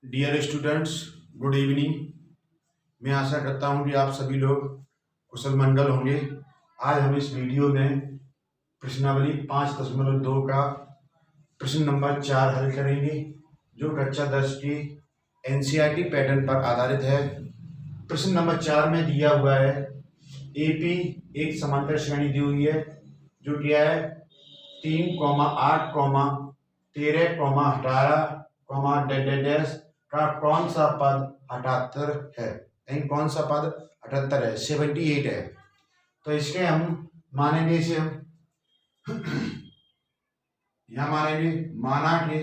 Dear students, good evening. मैं आशा करता हूं कि आप सभी लोग कुशल मंगल होंगे। आज हम इस वीडियो में प्रश्नावली 5.2 का प्रश्न नंबर 4 हल करेंगे, जो कक्षा 10 की एनसीईआरटी पैटर्न पर आधारित है। प्रश्न नंबर 4 में दिया हुआ है एपी एक समांतर श्रेणी दी हुई है, जो क्या है 3, 8, 13, 18, डैश का कौन सा पद 78 है। यानी कौन सा पद 78 है, 78 है। तो इसके हम मानेंगे, इसे हम यहां मानेंगे, माना कि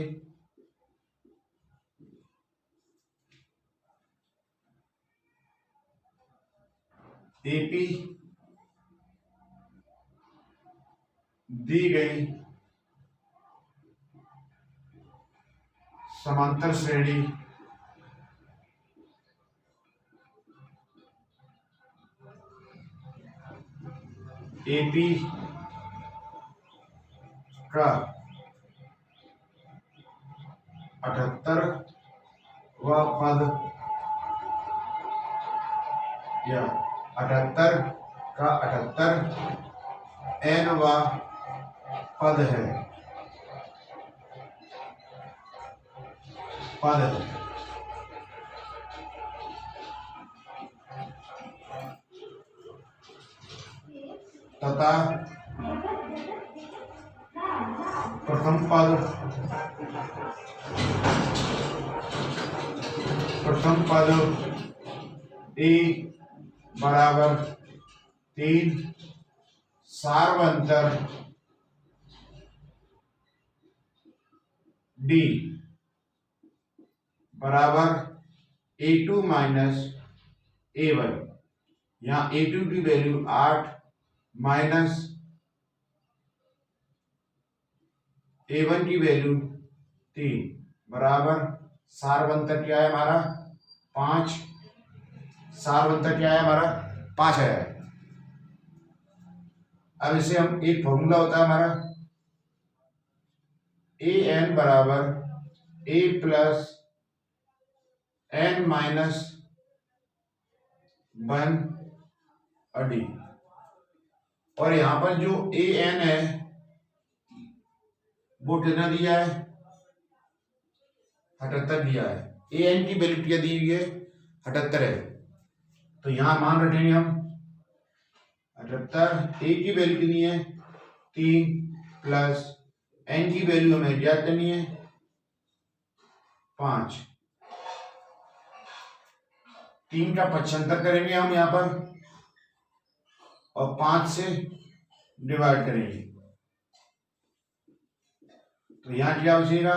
एपी दी गई समांतर श्रेणी एपी का 78वां पद या 78 का 78 n-वां पद है, तथा प्रथम पद ए बराबर 3 सार्वंतर डी बराबर A2 माइनस A1। यहाँ A2 की वैल्यू 8 माइनस A1 की वैल्यू 3 बराबर सार्वंतर क्या है हमारा 5। सार्वंतर क्या है हमारा 5 है। अब इसे हम एक फॉर्मूला होता है हमारा an बराबर a plus n minus 1 D. और यहां पर जो an है वो कितना दिया है 78 दिया है। an की वैल्यू क्या दी हुई है 78 है। तो यहां मान रखेंगे हम 78। a की वैल्यू कितनी है 3 प्लस n की वैल्यू हमें ज्ञात करनी है 5। 3 का 75 करेंगे हम यहाँ पर और 5 से डिवाइड करेंगे। तो यहाँ क्या बचेगा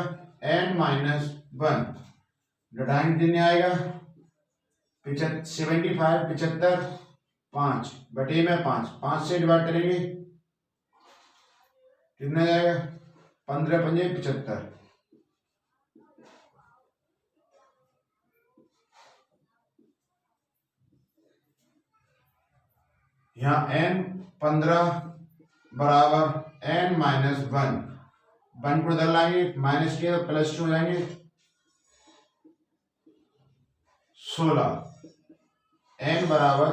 n माइनस 1 घटाएंगे कितने आएगा 75 5 बटे में 5 से डिवाइड करेंगे कितना जाएगा 15 पंजे 75। यहाँ n 15 बराबर n माइनस 1 को इधर लाएंगे, माइनस के तो प्लस 2 हो जाएंगे 16। n बराबर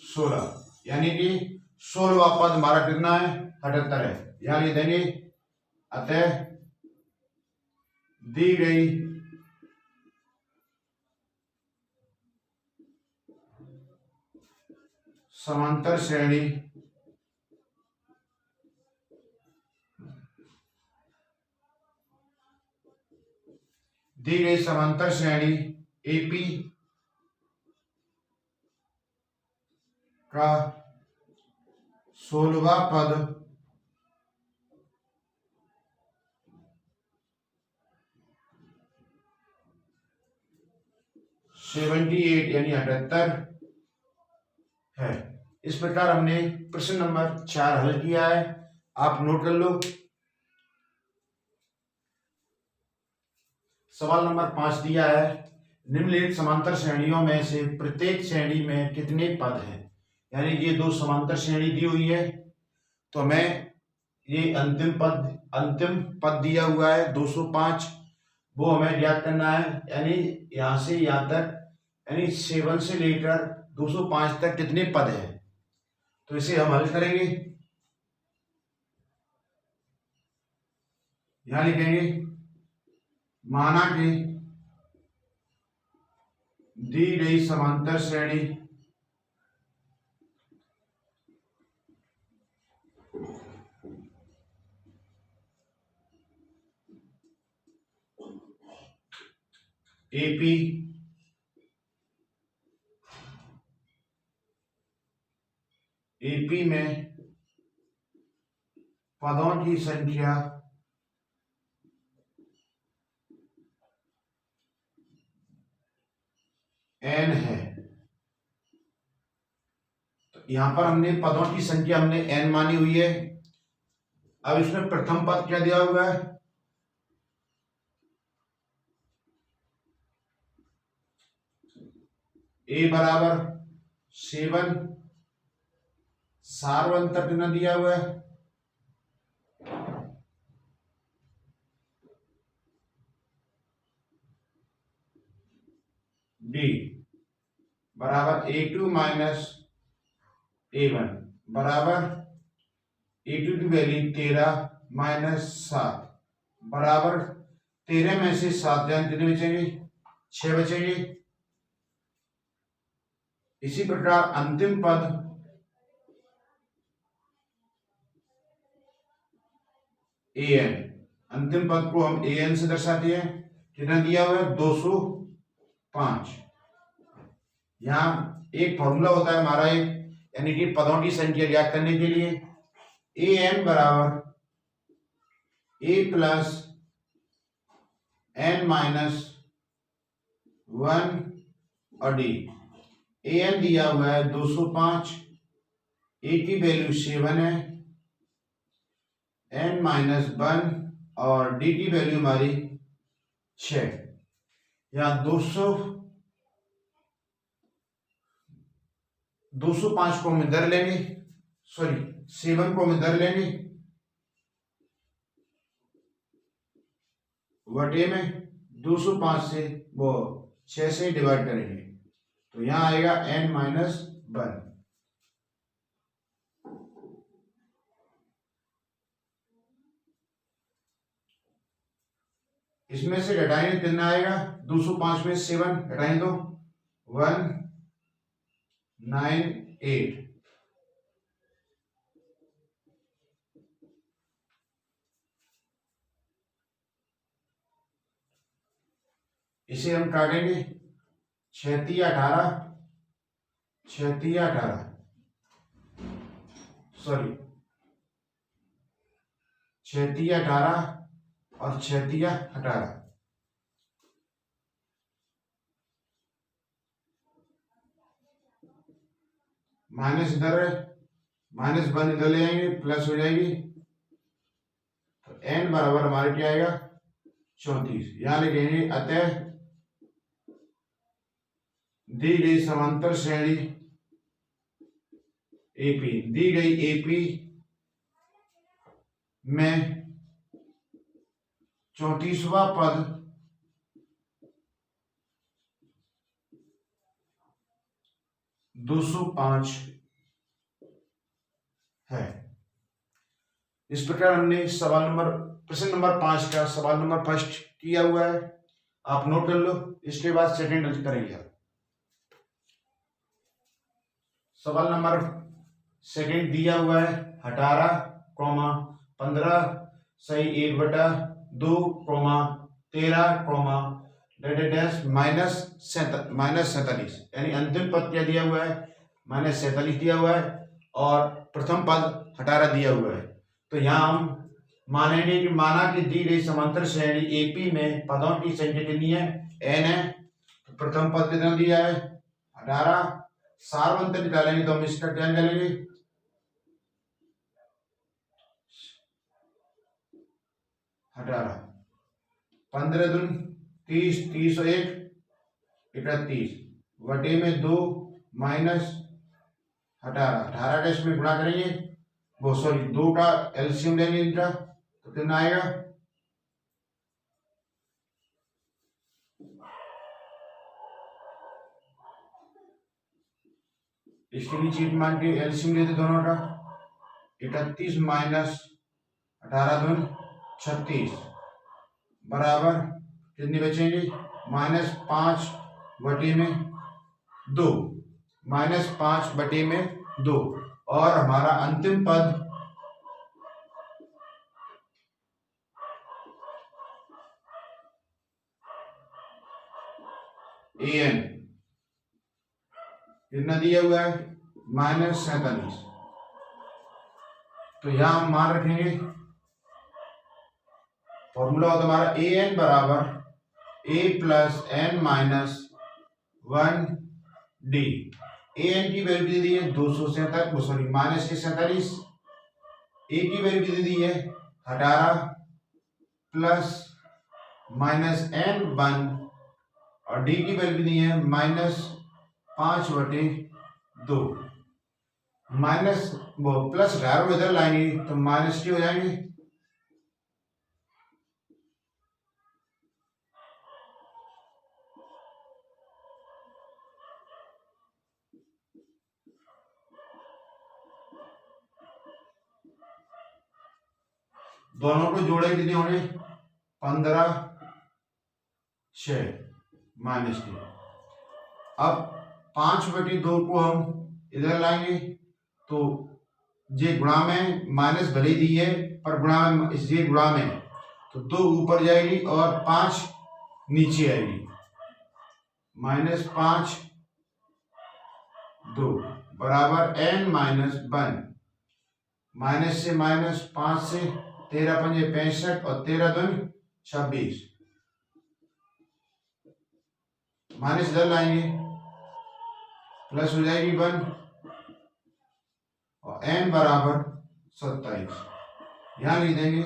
16 यानी कि 16वां पद हमारा कितना है 78 है। यहां लिख देंगे अतः दी गई समांतर श्रेणी एपी का 16वां पद 78 यानी 78 है। इस प्रकार हमने प्रश्न नंबर 4 हल किया है। आप नोट कर लो। सवाल नंबर 5 दिया है निम्नलिखित समांतर श्रेणियों में से प्रत्येक श्रेणी में कितने पद हैं। यानी ये दो समांतर श्रेणी दी हुई है, तो हमें ये अंतिम पद दिया हुआ है 205, वो हमें ज्ञात करना है, यानी यहाँ से यहाँ तक, यानी 7 से लेकर 205 तक कितने पद हैं। तो इसे हम हल करेंगे। यहां लिखेंगे माना कि दी गई समांतर श्रेणी एपी में पदों की संख्या n है। तो यहां पर हमने पदों की संख्या हमने n मानी हुई है। अब इसमें प्रथम पद क्या दिया हुआ है, a बराबर 7, सार्वंतर कितना दिया हुआ है, d बराबर a2 माइनस a1 बराबर a2 की वैल्यू 13 माइनस 7 बराबर 13 में से 7 जाए कितने बचेंगे, 6 बचेंगे। इसी प्रकार अंतिम पद an, अंतिम पद को हम an से दर्शाते हैं। कितना दिया हुआ है, 205। यहां एक फॉर्मूला होता है हमारा, एक यानी कि पदों की संख्या ज्ञात करने के लिए an बराबर a प्लस n माइनस 1 और d। an दिया हुआ है 205, a की वैल्यू 7 है, n माइनस 1 और d की वैल्यू हमारी 6। यहाँ 205 को हम इधर लेंगे, सॉरी 7 को हम इधर लेंगे वटे में, 205 से वो 6 से डिवाइड करेंगे तो यहाँ आएगा n माइनस 1। इसमें से घटाएंगे कितना आएगा, 205 में 7 घटाएंगे तो 198। इसे हम काटेंगे 36 18 सॉरी 36 18 और 36 18। माइनस इधर है, माइनस 1 इधर ले आएंगे, प्लस हो जाएगी तो n बराबर हमारे क्या आएगा, 34। यहां लिखेंगे अतः दी गई समांतर श्रेणी एपी, दी गई एपी में 34वां पद (205) है। इस प्रकार हमने प्रश्न नंबर 5 का सवाल नंबर फर्स्ट किया हुआ है, आप नोट कर लो। इसके बाद सेकंड करेंगे आप। सवाल नंबर सेकंड दिया हुआ है 18,15 सही 1/2, 13, माइनस 47, यानी अंतिम पद क्या दिया हुआ है, -47 दिया हुआ है और प्रथम पद 18 दिया हुआ है। तो यहाँ हम मानेंगे कि माना कि दी गई समांतर श्रेणी एपी में पदों की संख्या कितनी है, n है। तो प्रथम पद कितना दिया है, 18। सार्वंतर निकालेंगे तो हम इसका क्या निकालेंगे, 18, 15 दूनी 30, 30 और 1 31 वटे में 2 माइनस 18 का इसमें गुणा करेंगे, वो सॉरी 2 का एलसीएम लेंगे इनका, तो कितना आएगा इसके लिए चीट मान के एलसीएम लेते दोनों का। 31 माइनस 18 दूनी 36 बराबर कितनी बचेंगे? -5/2 -5/2। और हमारा अंतिम पद an कितना दिया हुआ है? -47। तो यहां हम मान रखेंगे, फॉर्मूला होता हमारा an बराबर a plus n minus 1d। an की वैल्यू दे दी है 247, सॉरी -47। a की वैल्यू दे दी है 18 प्लस -n1 और d की वैल्यू दी है -5/2। माइनस वो प्लस 18 इधर लाएंगे तो माइनस की हो जाएंगे। दोनों को जोड़े कितने होंगे? 15/6 माइनस के। अब 5/2 को हम इधर लाएंगे तो ये गुणा में माइनस भले दी है पर गुणा में, इसलिए गुणा में तो 2 ऊपर जाएगी और 5 नीचे आएगी। -5/2 बराबर n-1। माइनस से माइनस 5 से 13×5 65 और 13×2 26। माइनस इधर लाएंगे प्लस हो जाएगी 1 और n बराबर 27। यहां लिख देंगे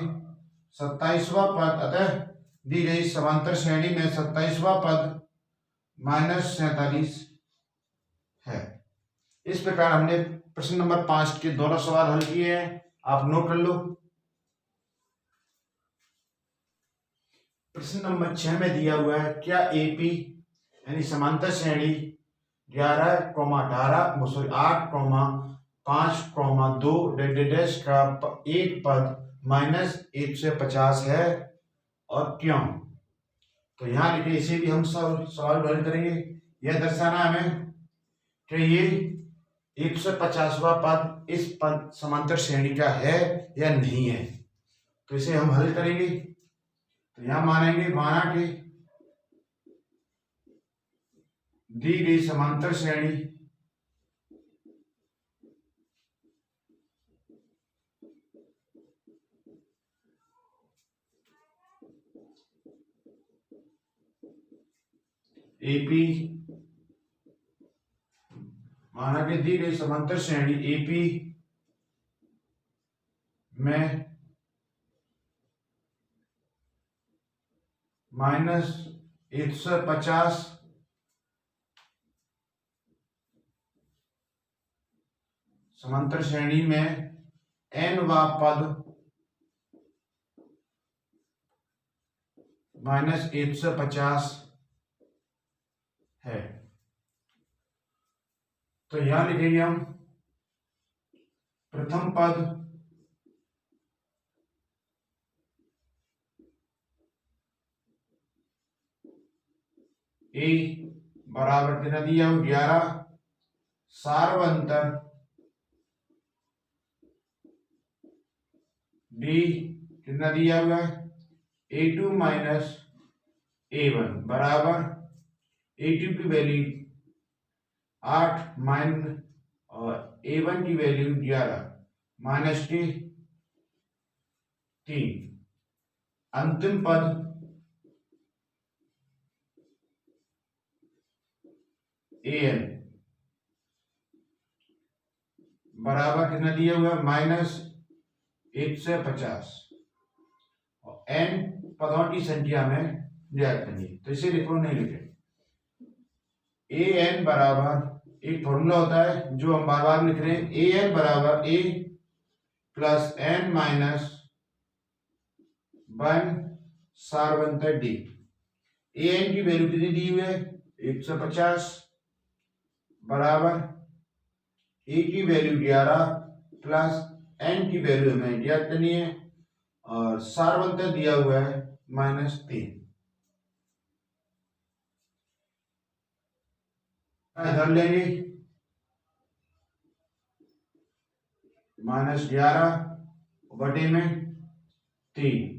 27वां पद, अतः दी गई समांतर श्रेणी में 27वां पद -47 है। इस प्रकार हमने प्रश्न नंबर 5 के दोनों सवाल हल किए हैं, आप नोट कर लो। प्रश्न नंबर 6 में दिया हुआ है, क्या एपी यानी समांतर श्रेणी 8,5,2 का एक पद -150 है और क्यों? तो यहां लिखे, इसे भी हम सवाल हल करेंगे। यह दर्शाना हमें कि ये 150वां पद इस पद समांतर श्रेणी का है या नहीं है। तो इसे हम हल करेंगे। तो यहां माना कि दी गई समांतर श्रेणी एपी, माना कि दी गई समांतर श्रेणी एपी में -150 समांतर श्रेणी में n-वा पद -150 है। तो यहां लिखेंगे हम प्रथम पद ए बराबर कितना दिया हो 11 सार्वंतर डी कितना दिया हुआ है A2 माइनस A1 बराबर A2 की वैल्यू 8 और A1 की वैल्यू 11 -3। अंतिम पद an बराबर कितना दिया हुआ -150 और n पदों की संख्या में ज्ञात करनी। तो इसे लिखो, नहीं लिखे। an बराबर, एक फॉर्मूला होता है जो हम बार बार लिख रहे हैं, an बराबर a plus n-1 सार्वंतर d। an की वैल्यू कितनी दी हुई है 150 बराबर ए की वैल्यू 11 प्लस एन की वैल्यू हमें ज्ञात करनी है और सार्वंतर दिया हुआ है -3। इधर लेंगे -11 बटे में 3।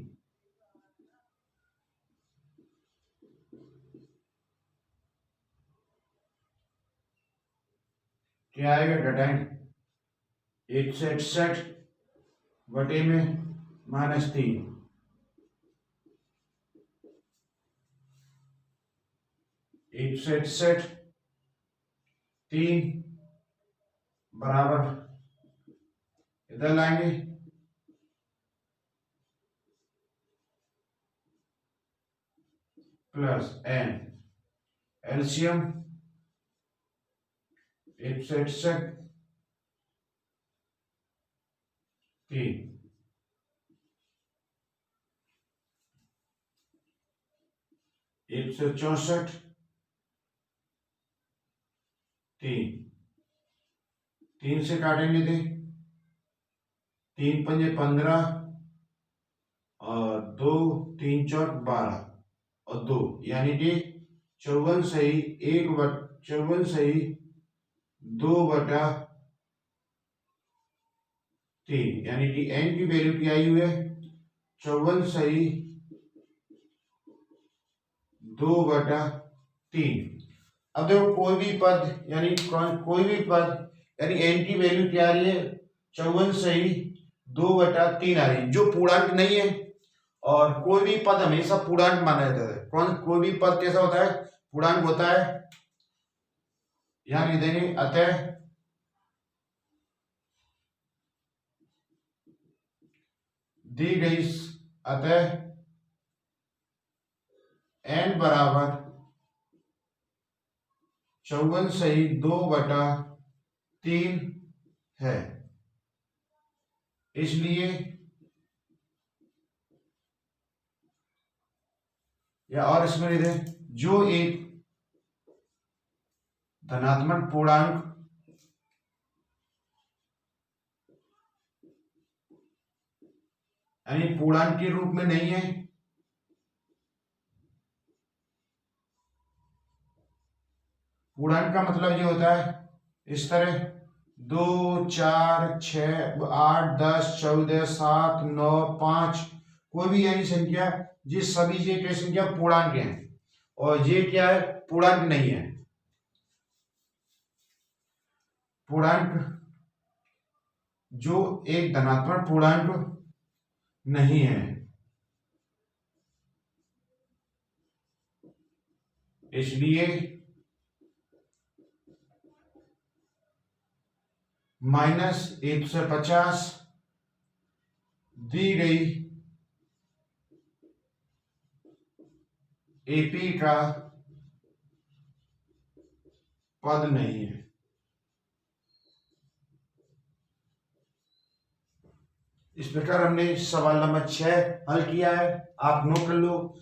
क्या आएगा घटाएं 161 बटे में -3। 161 3 बराबर इधर लाएंगे प्लस एन एलसीएम 161 3 164 3 से काटेंगे थे 3 पंजे 15 और 2 3 चौक 12 और 2 यानी कि 54 सही 54 सही 2/3 यानी कि एन की वैल्यू क्या आई हुई है 54 सही 2/3। अब देखो कोई भी पद यानी एन की वैल्यू क्या आ रही है 54 सही 2/3 आ रही है जो पूर्णांक नहीं है। और कोई भी पद हमेशा पूर्णांक माना जाता है। कोई भी पद कैसा होता है पूर्णांक होता है। यहां लिख देंगे अतः दी गई अतः n बराबर 54 सही 2/3 है। इसलिए या और इसमें लिख दें जो एक धनात्मक पूर्णांक यानी पूर्णांक के रूप में नहीं है पूर्णांक का मतलब ये होता है इस तरह 2 4 6 8 10 14 7 9 5 कोई भी यानी संख्या जिस सभी ये क्या संख्या पूर्णांक है और ये क्या है पूर्णांक नहीं है। पूर्णांक जो एक धनात्मक पूर्णांक नहीं है इसलिए -150 दी गई एपी का पद नहीं है। इस प्रकार हमने सवाल नंबर 6 हल किया है। आप नोट कर लो।